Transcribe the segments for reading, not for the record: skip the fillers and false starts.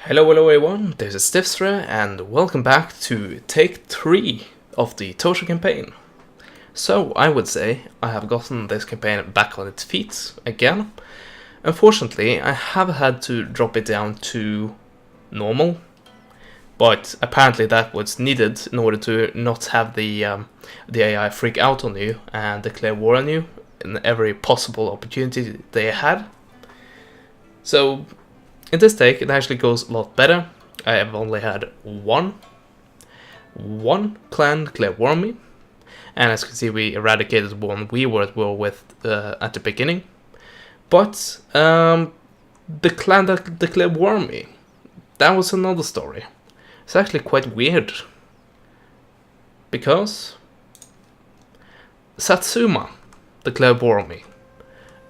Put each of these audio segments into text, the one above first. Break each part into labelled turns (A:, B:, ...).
A: Hello everyone, this is Stifstra and welcome back to take 3 of the Tosa campaign. So I would say I have gotten this campaign back on its feet again. Unfortunately, I have had to drop it down to normal, but apparently that was needed in order to not have the AI freak out on you and declare war on you in every possible opportunity they had. So in this take, it actually goes a lot better. I have only had one clan declare war on me, and as you can see, we eradicated one we were at war with at the beginning. But the clan that declared war on me, that was another story. It's actually quite weird, because Satsuma declared war on me.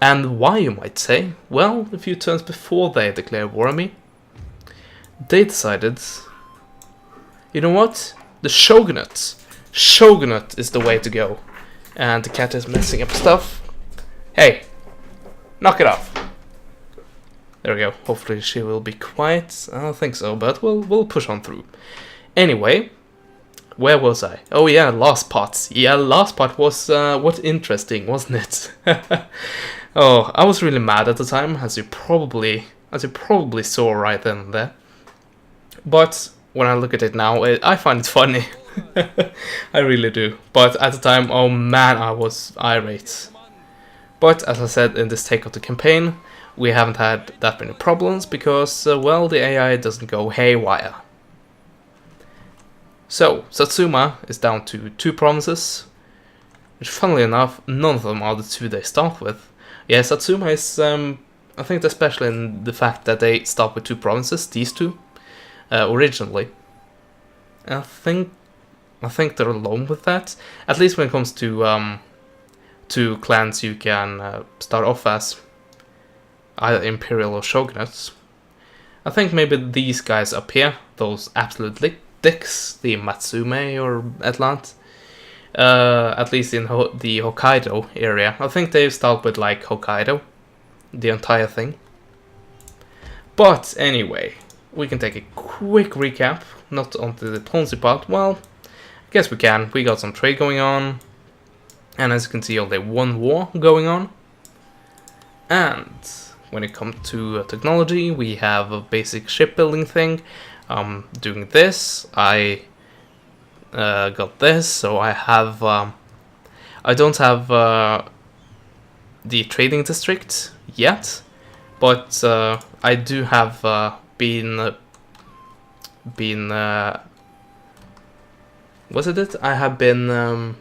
A: And why, you might say? Well, a few turns before they declared war on me, they decided, you know what? The Shogunate is the way to go. And the cat is messing up stuff. Hey, knock it off. There we go. Hopefully she will be quiet. I don't think so, but we'll push on through. Anyway, where was I? Oh yeah, last part. Yeah, last part was what interesting, wasn't it? Oh, I was really mad at the time, as you probably saw right then and there. But when I look at it now, I find it funny. I really do. But at the time, oh man, I was irate. But as I said in this take of the campaign, we haven't had that many problems because, well, the AI doesn't go haywire. So, Satsuma is down to 2 provinces, which funnily enough, none of them are the 2 they start with. Yeah, Satsuma is, I think they're special in the fact that they start with 2 provinces, these 2, originally. I think they're alone with that, at least when it comes to clans you can start off as, either Imperial or Shogunates. I think maybe these guys up here, those absolute dicks, the Matsume or Atlant, at least in the Hokkaido area. I think they start with like Hokkaido, the entire thing. But anyway, we can take a quick recap, not onto the diplomacy part. Well, I guess we can. We got some trade going on, and as you can see, only 1 war going on. And when it comes to technology, we have a basic shipbuilding thing. Doing this, I got this, so I have, I don't have the trading district yet, but I do have was it? I have been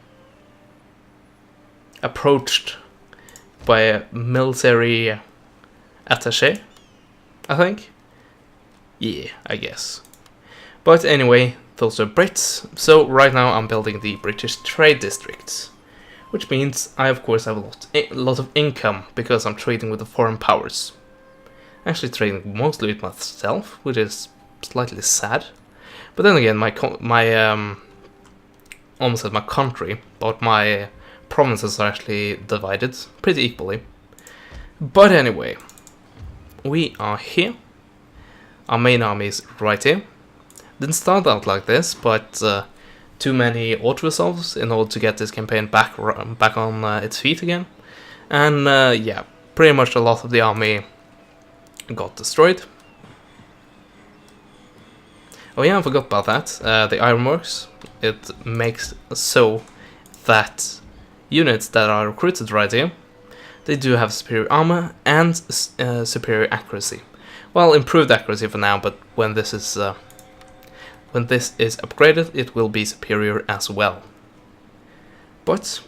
A: approached by a military attaché, I think. Yeah, I guess. But anyway, those are Brits, so right now I'm building the British Trade District, which means I of course have a lot of income because I'm trading with the foreign powers. Actually trading mostly with myself, which is slightly sad. But then again, almost said my country, but my provinces are actually divided pretty equally. But anyway, we are here. Our main army is right here. Didn't start out like this, but too many auto-resolves in order to get this campaign back on its feet again. And yeah, pretty much a lot of the army got destroyed. Oh yeah, I forgot about that. The Ironworks, it makes so that units that are recruited right here, they do have superior armor and superior accuracy. Well, improved accuracy for now, but when this is upgraded, it will be superior as well. But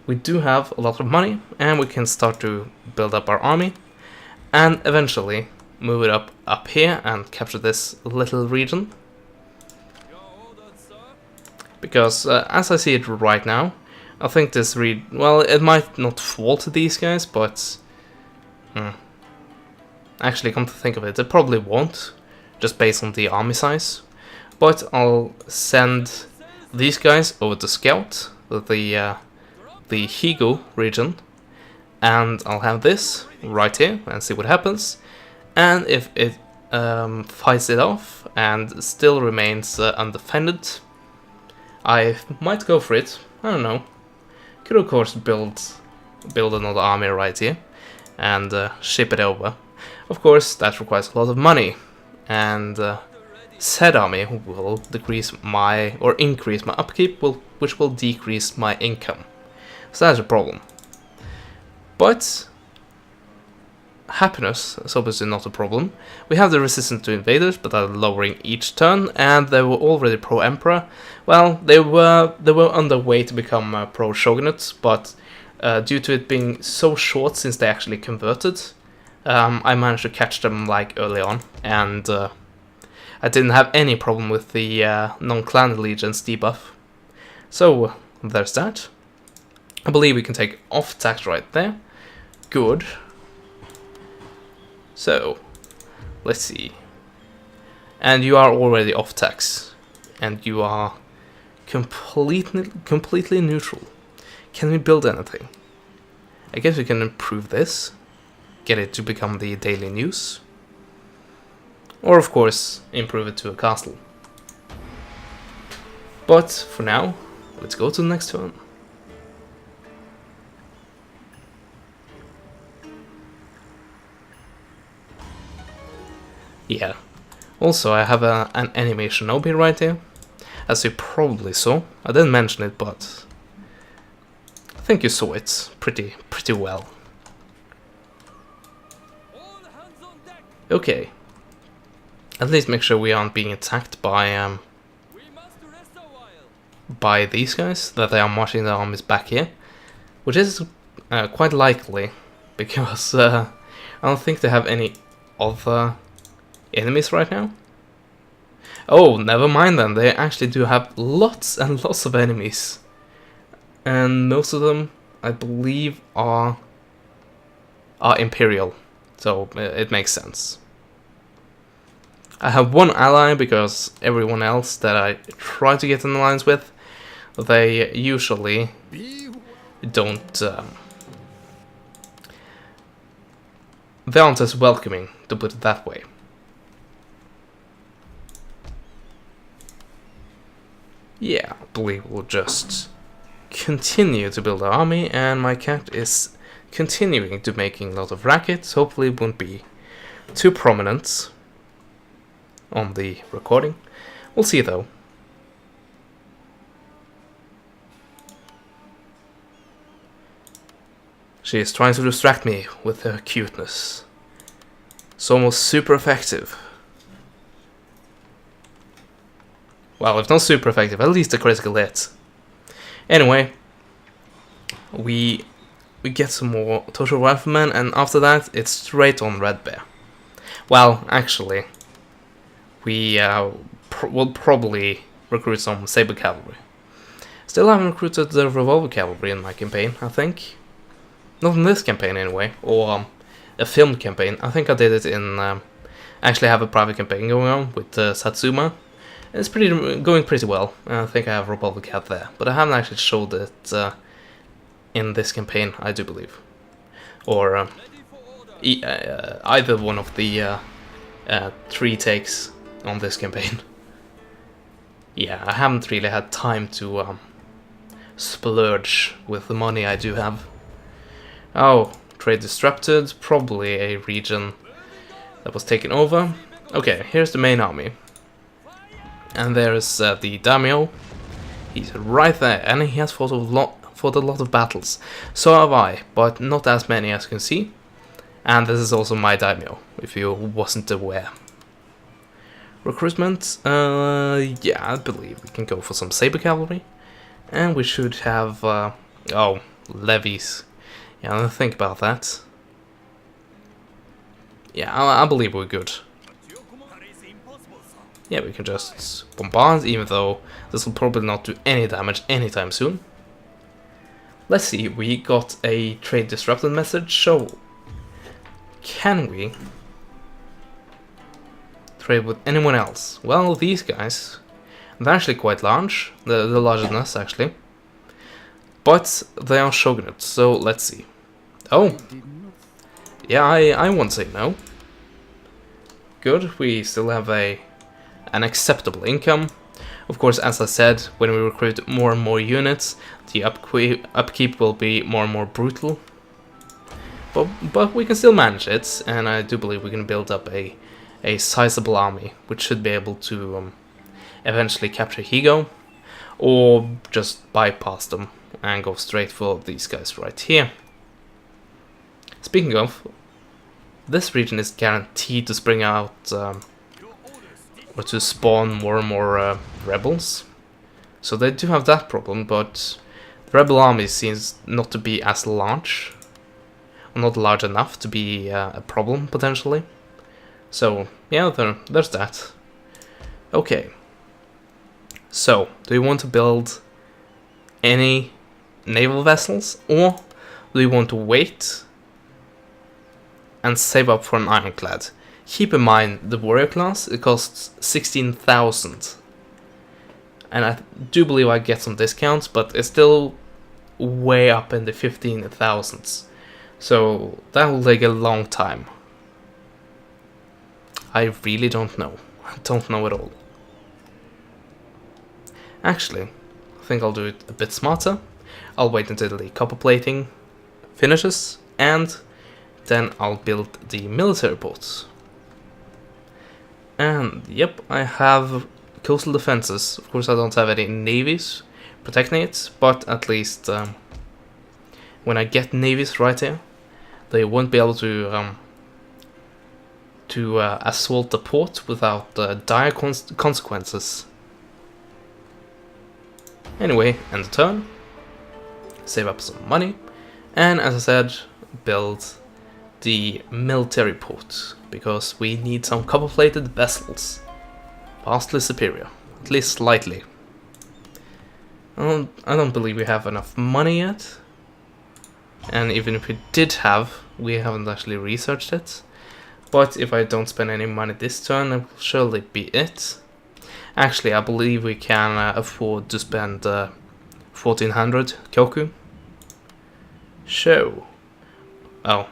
A: we do have a lot of money, and we can start to build up our army, and eventually move it up here and capture this little region. Because as I see it right now, I think this well, it might not fall to these guys, but actually, come to think of it, it probably won't, just based on the army size. But I'll send these guys over to scout the Higo region, and I'll have this right here and see what happens. And if it fights it off and still remains undefended, I might go for it. I don't know. Could of course build another army right here and ship it over. Of course, that requires a lot of money, and said army will decrease my or increase my upkeep, which will decrease my income. So that's a problem. But happiness is obviously not a problem. We have the resistance to invaders, but are lowering each turn, and they were already pro-emperor. Well, they were on their way to become pro-shogunate, but due to it being so short since they actually converted, I managed to catch them like early on, and I didn't have any problem with the non-clan allegiance debuff. So there's that. I believe we can take off tax right there. Good. So, let's see. And you are already off tax, and you are completely neutral. Can we build anything? I guess we can improve this, get it to become the daily news, or of course improve it to a castle. But for now, let's go to the next turn. Yeah. Also, I have an enemy shinobi right here, as you probably saw. I didn't mention it, but I think you saw it pretty well. Okay. At least make sure we aren't being attacked by these guys, that they are marching their armies back here, which is quite likely, because I don't think they have any other enemies right now. Oh, never mind then, they actually do have lots and lots of enemies, and most of them, I believe, are Imperial, so it makes sense. I have one ally because everyone else that I try to get an alliance with, they usually don't, they aren't as welcoming, to put it that way. Yeah, I believe we'll just continue to build our army, and my cat is continuing to making a lot of rackets. Hopefully it won't be too prominent on the recording. We'll see though. She is trying to distract me with her cuteness. It's almost super effective. Well, if not super effective, at least a critical hit. Anyway, we get some more Tosa Riflemen, and after that, it's straight on Red Bear. Well, actually, we will probably recruit some Saber Cavalry. Still haven't recruited the Revolver Cavalry in my campaign, I think. Not in this campaign, anyway, or a filmed campaign. I think I did it in... actually have a private campaign going on with Satsuma. It's going pretty well. I think I have Revolver Cat there, but I haven't actually showed it in this campaign, I do believe. Or either one of the 3 takes on this campaign. Yeah, I haven't really had time to splurge with the money I do have. Oh, trade disrupted, probably a region that was taken over. Okay, here's the main army. And there's the daimyo. He's right there, and he has fought a lot of battles. So have I, but not as many as you can see. And this is also my daimyo, if you wasn't aware. Recruitment, yeah, I believe we can go for some Saber Cavalry. And we should have, oh, levies. Yeah, I'll think about that. Yeah, I believe we're good. Yeah, we can just bombard, even though this will probably not do any damage anytime soon. Let's see, we got a trade disrupted message, so can we trade with anyone else? Well, these guys, they're actually quite large, they're larger than us actually, but they are shogunates, so let's see. Oh, yeah, I won't say no. good. We still have an acceptable income. Of course, as I said, when we recruit more and more units, the upkeep will be more and more brutal. But we can still manage it, and I do believe we can build up a sizable army, which should be able to eventually capture Higo, or just bypass them and go straight for these guys right here. Speaking of, this region is guaranteed to spring out, or to spawn more and more rebels. So they do have that problem, but the rebel army seems not to be as large. Not large enough to be a problem, potentially. So, yeah, there's that. Okay. So, do you want to build any naval vessels, or do you want to wait and save up for an ironclad? Keep in mind, the warrior class, it costs 16,000. And I do believe I get some discounts, but it's still way up in the 15,000s. So that will take a long time. I really don't know. I don't know at all. Actually, I think I'll do it a bit smarter. I'll wait until the copper plating finishes, and then I'll build the military ports. And yep, I have coastal defenses. Of course, I don't have any navies protecting it, but at least when I get navies right here, they won't be able to assault the port without dire consequences. Anyway, end the turn, save up some money, and as I said, build the military port, because we need some copper-plated vessels. Vastly superior, at least slightly. I don't believe we have enough money yet. And even if we did have, we haven't actually researched it. But if I don't spend any money this turn, it will surely be it. Actually, I believe we can afford to spend 1400 Koku. So, oh,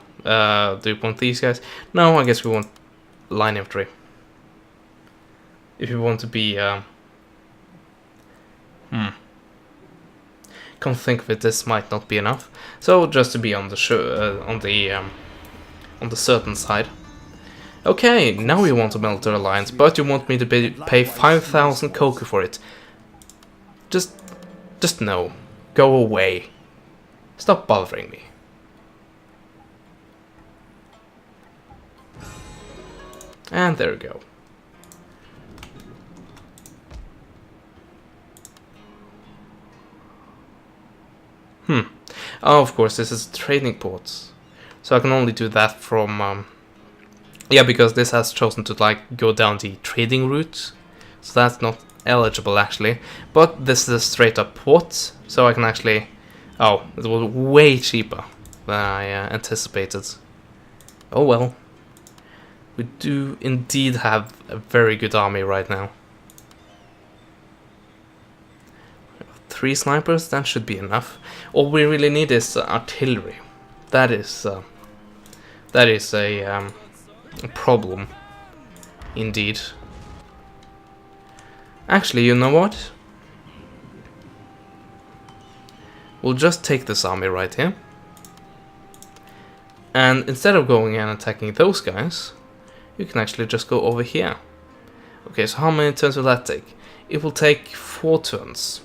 A: do you want these guys? No, I guess we want line infantry. If you want to be, Come think of it, this might not be enough. So just to be on the certain side. Okay, now you want a military alliance, but you want me to pay 5,000 Koku for it. Just no. Go away. Stop bothering me. And there we go. Oh, of course, this is trading ports. So I can only do that from... yeah, because this has chosen to, like, go down the trading route. So that's not eligible, actually. But this is a straight-up port, so I can actually... Oh, it was way cheaper than I anticipated. Oh well. We do indeed have a very good army right now. 3 snipers, that should be enough. All we really need is artillery. That is a problem, indeed. Actually, you know what? We'll just take this army right here. And instead of going and attacking those guys, you can actually just go over here. Okay, so how many turns will that take? It will take 4 turns.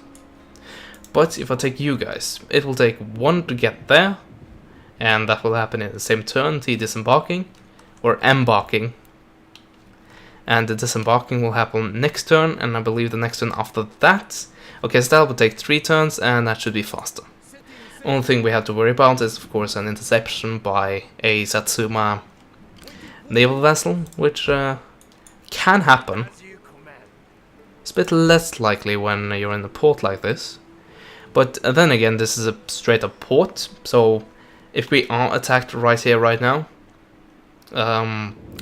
A: But if I take you guys, it will take 1 to get there, and that will happen in the same turn, the disembarking, or embarking. And the disembarking will happen next turn, and I believe the next turn after that. Okay, so that will take 3 turns, and that should be faster. Only thing we have to worry about is, of course, an interception by a Satsuma naval vessel, which can happen. It's a bit less likely when you're in a port like this. But then again, this is a straight up port, so if we are attacked right here, right now,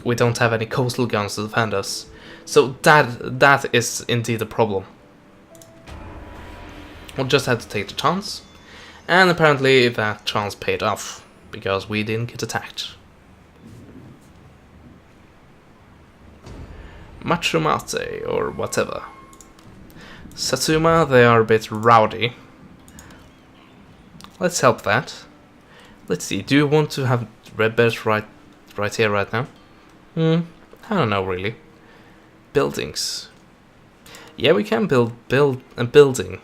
A: we don't have any coastal guns to defend us. So that is indeed a problem. We'll just have to take the chance, and apparently that chance paid off, because we didn't get attacked. Machumate or whatever. Satsuma, they are a bit rowdy. Let's help that. Let's see, do you want to have red bears right here, right now? I don't know, really. Buildings. Yeah, we can build a building.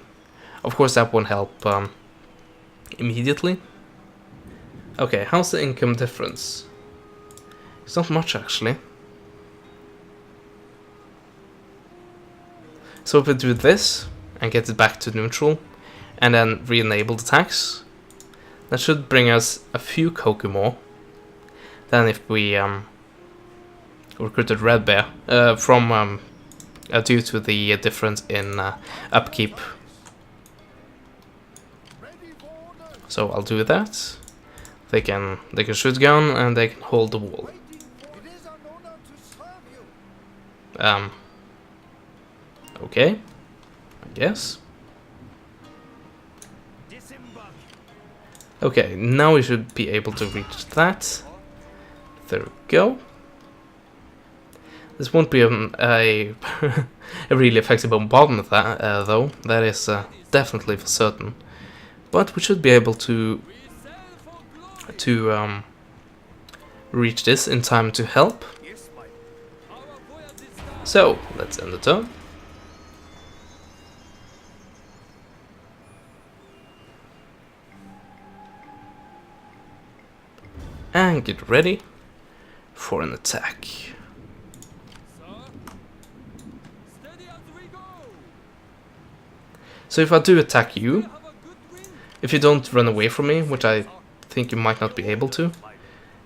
A: Of course, that won't help immediately. Okay, how's the income difference? It's not much, actually. So if we do this and get it back to neutral, and then re-enable the tax, that should bring us a few koku more than if we recruited Red Bear from due to the difference in upkeep. So I'll do that. They can shoot gun and they can hold the wall. Okay, I guess. Okay, now we should be able to reach that. There we go. This won't be a really effective bombardment though. That is definitely for certain. But we should be able to reach this in time to help. So let's end the turn. And get ready for an attack. So if I do attack you, if you don't run away from me, which I think you might not be able to,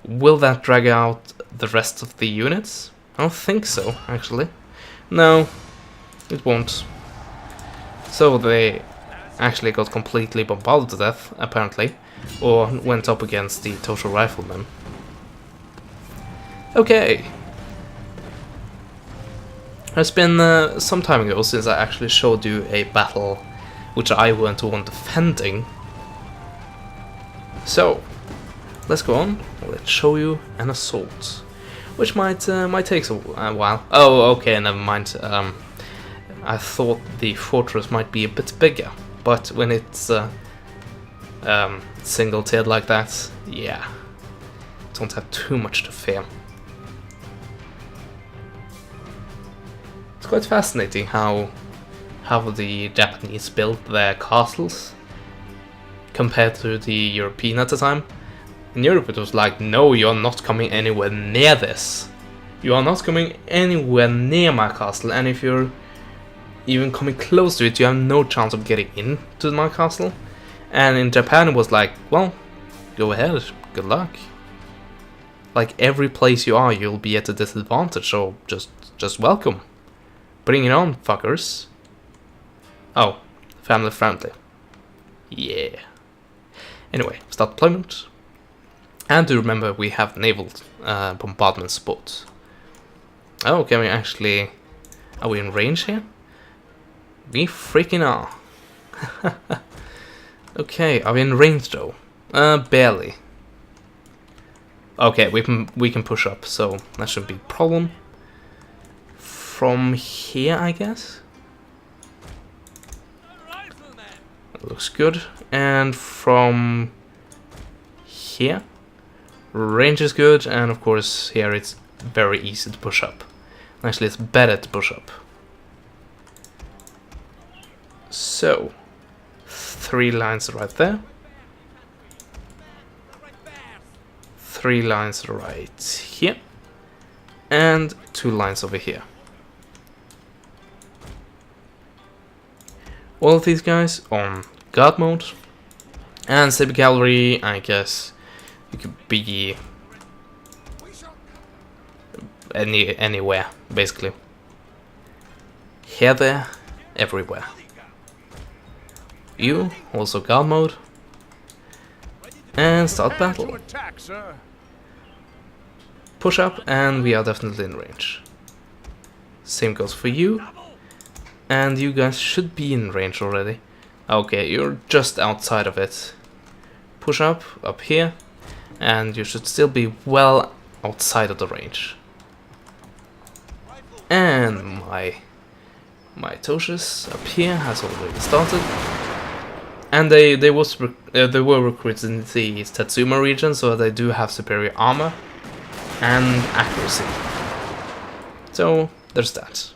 A: will that drag out the rest of the units? I don't think so, actually. No, it won't. So they actually got completely bombarded to death, apparently, or went up against the Tosa riflemen. Okay. It's been some time ago since I actually showed you a battle which I weren't the one defending. So, let's go on. Let's show you an assault, which might take a while. Oh, okay, never mind. I thought the fortress might be a bit bigger, but when it's single-tiered like that, yeah, don't have too much to fear. It's quite fascinating how the Japanese built their castles compared to the European at the time. In Europe it was like, no, you're not coming anywhere near this. You are not coming anywhere near my castle, and if you're even coming close to it, you have no chance of getting into my castle. And in Japan it was like, well, go ahead, good luck. Like every place you are, you'll be at a disadvantage, so just welcome. Bring it on, fuckers. Oh, family friendly. Yeah. Anyway, start deployment. And do remember we have naval bombardment support. Oh, can we actually... Are we in range here? We freaking are. Okay, are we in range though? Barely. Okay, we can push up, so that shouldn't be a problem. From here, I guess? Looks good. And from here? Range is good, and of course here it's very easy to push up. Actually, it's better to push up. So, 3 lines right there. 3 lines right here. And 2 lines over here. All of these guys on guard mode. And Saber Cavalry, I guess you could be anywhere, basically. Here, there, everywhere. You, also guard mode. And start battle. Push up, and we are definitely in range. Same goes for you. And you guys should be in range already. Okay, you're just outside of it. Push up here, and you should still be well outside of the range. And and my Tosas up here has already started. And they were recruited in the Tatsuma region, so they do have superior armor and accuracy. So there's that.